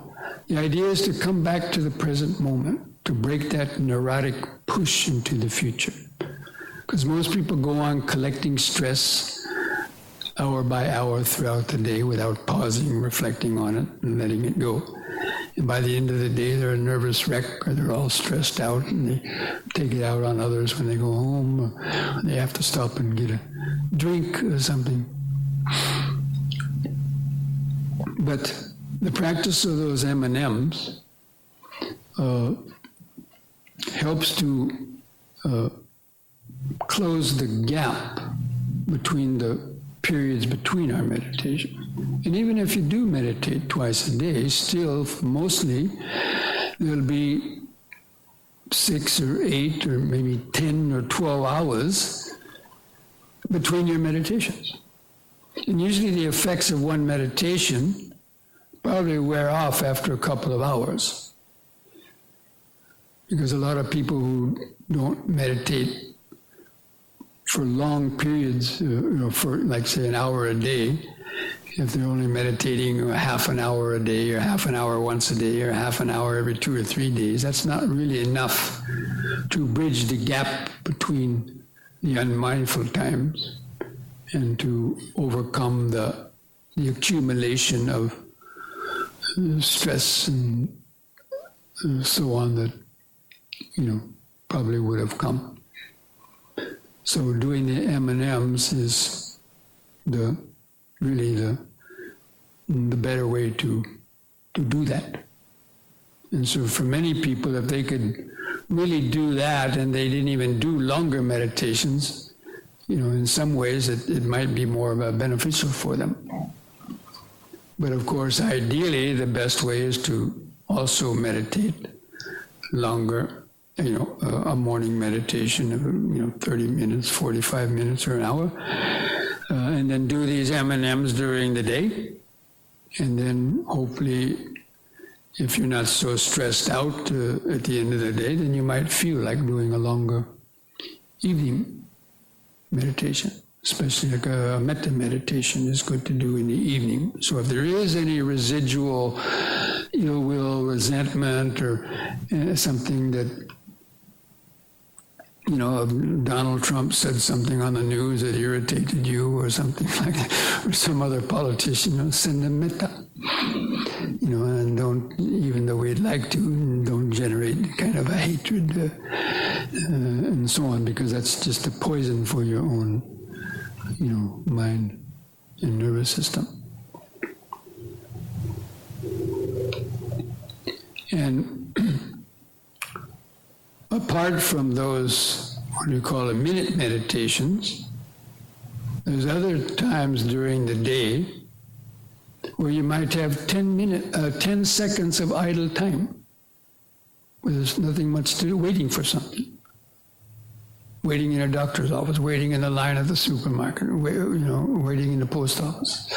The idea is to come back to the present moment, to break that neurotic push into the future. Because most people go on collecting stress hour by hour throughout the day without pausing, reflecting on it, and letting it go. And by the end of the day, they're a nervous wreck, or they're all stressed out, and they take it out on others when they go home, or they have to stop and get a drink or something. But the practice of those M&Ms helps to close the gap between the periods between our meditation. And even if you do meditate twice a day, still mostly there'll be 6 or 8 or maybe 10 or 12 hours between your meditations. And usually the effects of one meditation probably wear off after a couple of hours. Because a lot of people who don't meditate for long periods, for like say an hour a day, if they're only meditating half an hour a day or half an hour once a day or half an hour every 2 or 3 days, that's not really enough to bridge the gap between the unmindful times and to overcome the accumulation of stress and so on that, probably would have come. So doing the M&Ms is really the better way to do that. And so for many people, if they could really do that and they didn't even do longer meditations, in some ways it might be more beneficial for them. But of course, ideally, the best way is to also meditate longer, a morning meditation of 30 minutes, 45 minutes, or an hour, and then do these M&Ms during the day. And then hopefully, if you're not so stressed out at the end of the day, then you might feel like doing a longer evening meditation. Especially like a metta meditation is good to do in the evening. So if there is any residual ill will, resentment, or something that, Donald Trump said something on the news that irritated you or something like that, or some other politician, send them metta. And don't, even though we'd like to, don't generate kind of a hatred and so on, because that's just a poison for your own mind and nervous system. And apart from those, minute meditations, there's other times during the day where you might have 10 seconds of idle time, where there's nothing much to do, waiting for something. Waiting in a doctor's office, waiting in the line at the supermarket, waiting in the post office,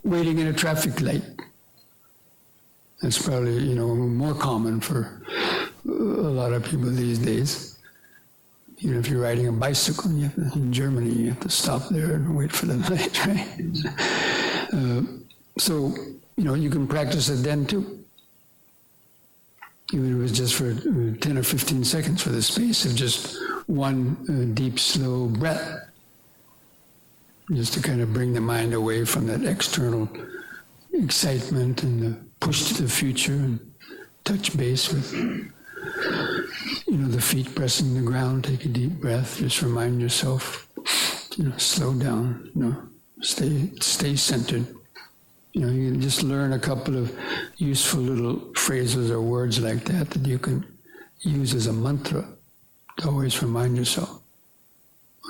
waiting in a traffic light. That's probably, more common for a lot of people these days. If you're riding a bicycle, in Germany, you have to stop there and wait for the light, right? So, you can practice it then too. Even if it was just for 10 or 15 seconds, for the space of just one deep, slow breath, just to kind of bring the mind away from that external excitement and the push to the future, and touch base with, the feet pressing the ground. Take a deep breath. Just remind yourself, slow down. Stay centered. You just learn a couple of useful little phrases or words like that you can use as a mantra to always remind yourself.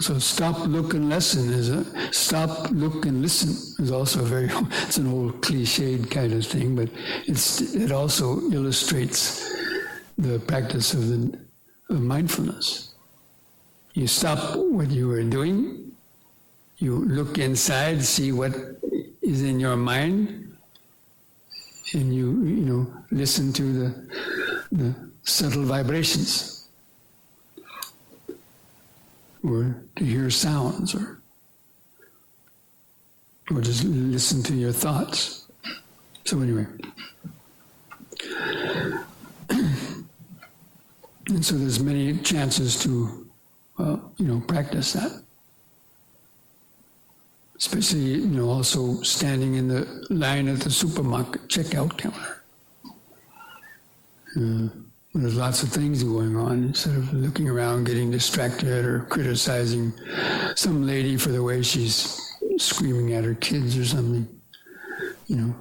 So stop, look, and listen stop, look, and listen is also it's an old cliched kind of thing, but it also illustrates the practice of mindfulness. You stop what you were doing, you look inside, see what is in your mind, and you listen to the subtle vibrations, or to hear sounds, or just listen to your thoughts. So anyway, and so there's many chances to practice that. Especially, also standing in the line at the supermarket checkout counter. There's lots of things going on. Instead of looking around, getting distracted, or criticizing some lady for the way she's screaming at her kids or something.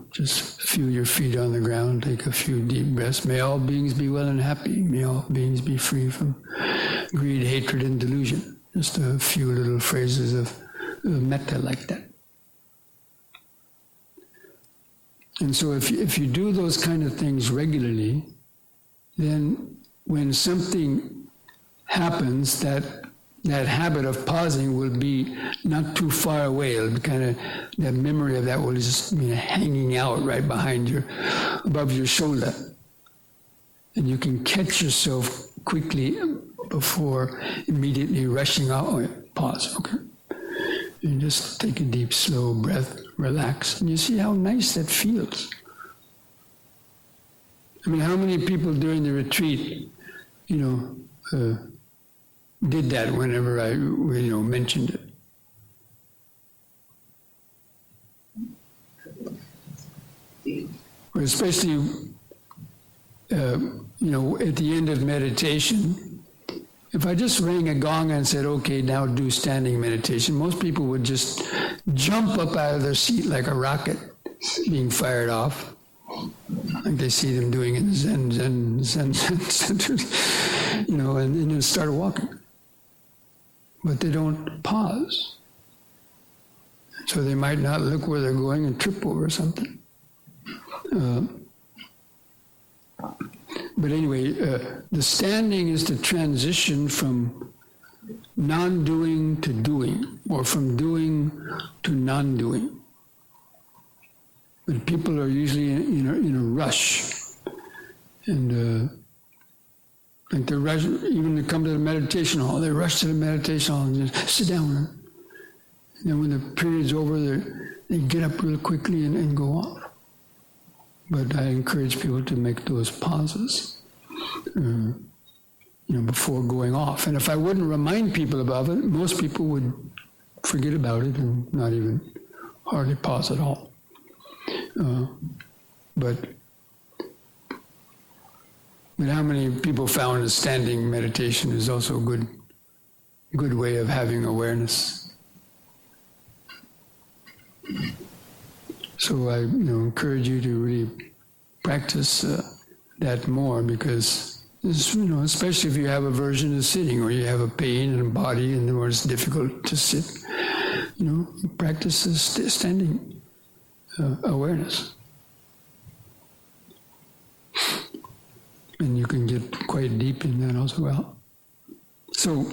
Just feel your feet on the ground, take a few deep breaths. May all beings be well and happy. May all beings be free from greed, hatred, and delusion. Just a few little phrases of metta like that. And so if you do those kind of things regularly, then when something happens, that habit of pausing will be not too far away. It'll be kind of, that memory of that will just be hanging out right behind above your shoulder. And you can catch yourself quickly before immediately rushing out. Oh, pause, okay. And just take a deep, slow breath, relax, and you see how nice that feels. I mean, how many people during the retreat, did that whenever I, mentioned it? Or especially, at the end of meditation, if I just rang a gong and said, okay, now do standing meditation, most people would just jump up out of their seat like a rocket being fired off. Like they see them doing in Zen centers, and then start walking. But they don't pause. So they might not look where they're going and trip over something. But anyway, the standing is the transition from non-doing to doing, or from doing to non-doing. But people are usually in a rush, and like they rush, even to come to the meditation hall, they rush to the meditation hall and just sit down. And then when the period's over, they get up real quickly and go off. But I encourage people to make those pauses, before going off. And if I wouldn't remind people about it, most people would forget about it and not even hardly pause at all. But how many people found that standing meditation is also a good way of having awareness? So I encourage you to really practice that more, because especially if you have aversion to sitting, or you have a pain in the body and or it's difficult to sit, practice standing awareness. And you can get quite deep in that as well. So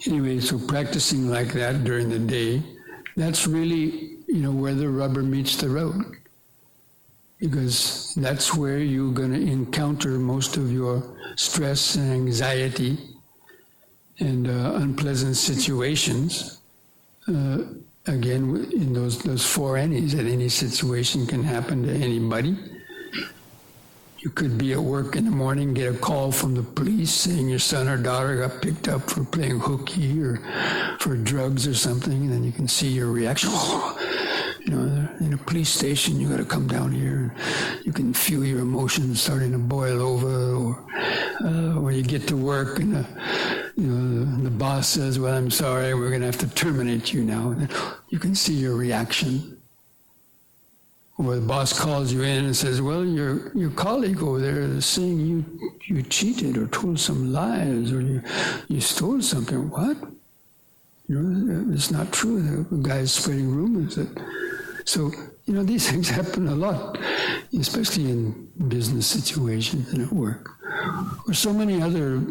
anyway, so practicing like that during the day, that's really, where the rubber meets the road. Because that's where you're going to encounter most of your stress and anxiety and unpleasant situations. Again, in those four N's, that any situation can happen to anybody. You could be at work in the morning, get a call from the police saying your son or daughter got picked up for playing hooky or for drugs or something, and then you can see your reaction. In a police station, you got to come down here. You can feel your emotions starting to boil over, or when you get to work and the boss says, "Well, I'm sorry, we're going to have to terminate you now." And then you can see your reaction. Or the boss calls you in and says, well, your colleague over there is saying you cheated or told some lies or you stole something. What? It's not true. The guy's spreading rumors. So, these things happen a lot, especially in business situations and at work. Or so many other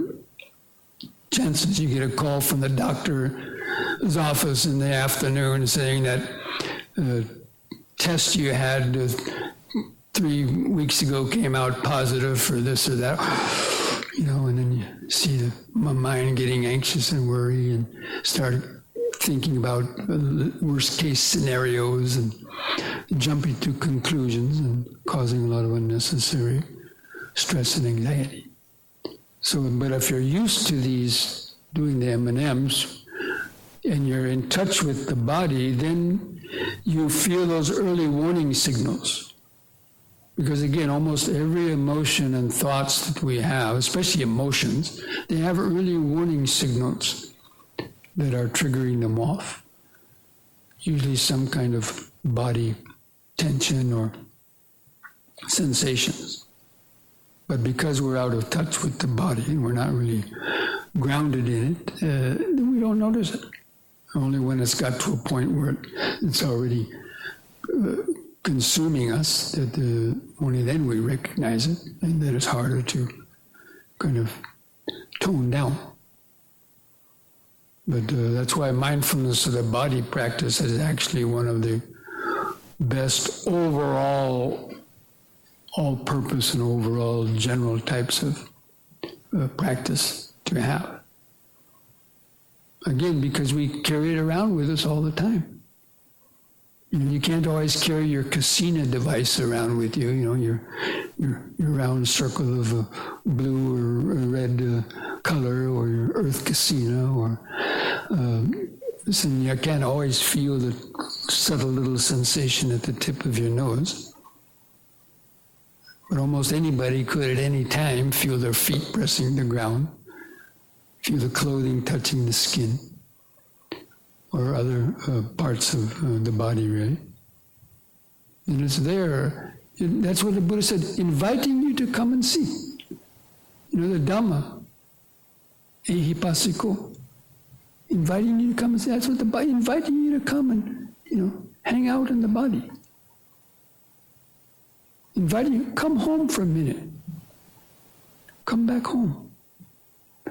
chances you get a call from the doctor's office in the afternoon saying that test you had 3 weeks ago came out positive for this or that, and then you see my mind getting anxious and worry and start thinking about worst case scenarios and jumping to conclusions and causing a lot of unnecessary stress and anxiety. So, but if you're used to these, doing the M&Ms, and you're in touch with the body, then you feel those early warning signals. Because again, almost every emotion and thoughts that we have, especially emotions, they have early warning signals that are triggering them off. Usually some kind of body tension or sensations. But because we're out of touch with the body and we're not really grounded in it, then we don't notice it. Only when it's got to a point where it's already consuming us, that only then we recognize it, and then it's harder to kind of tone down. But that's why mindfulness of the body practice is actually one of the best overall, all-purpose and overall general types of practice to have. Again, because we carry it around with us all the time. You can't always carry your casino device around with you. Your round circle of blue or red color, or your earth casino, or listen, you can't always feel the subtle little sensation at the tip of your nose. But almost anybody could at any time feel their feet pressing the ground, feel the clothing touching the skin, or other parts of the body, really. And it's there. That's what the Buddha said, inviting you to come and see. The Dhamma, ehipasiko, inviting you to come and see. That's what the body, inviting you to come and, hang out in the body. Inviting you, come home for a minute. Come back home.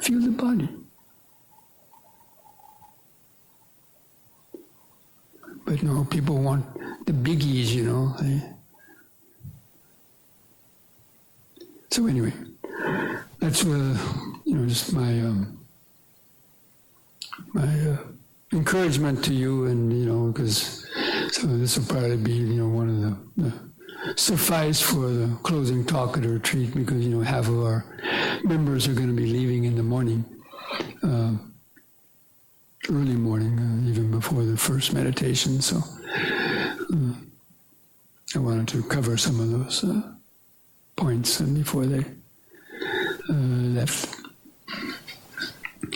Feel the body. But no, people want the biggies, So anyway, that's just my encouragement to you, and because so this will probably be one of the suffice for the closing talk at a retreat, because half of our members are going to be leaving in the morning, early morning, even before the first meditation. So I wanted to cover some of those points before they left.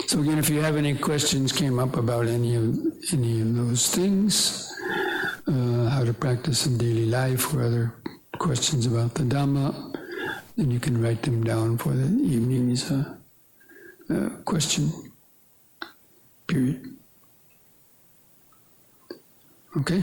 So again, if you have any questions came up about any of those things, how to practice in daily life, or other questions about the Dhamma, then you can write them down for the evening's question period. Okay?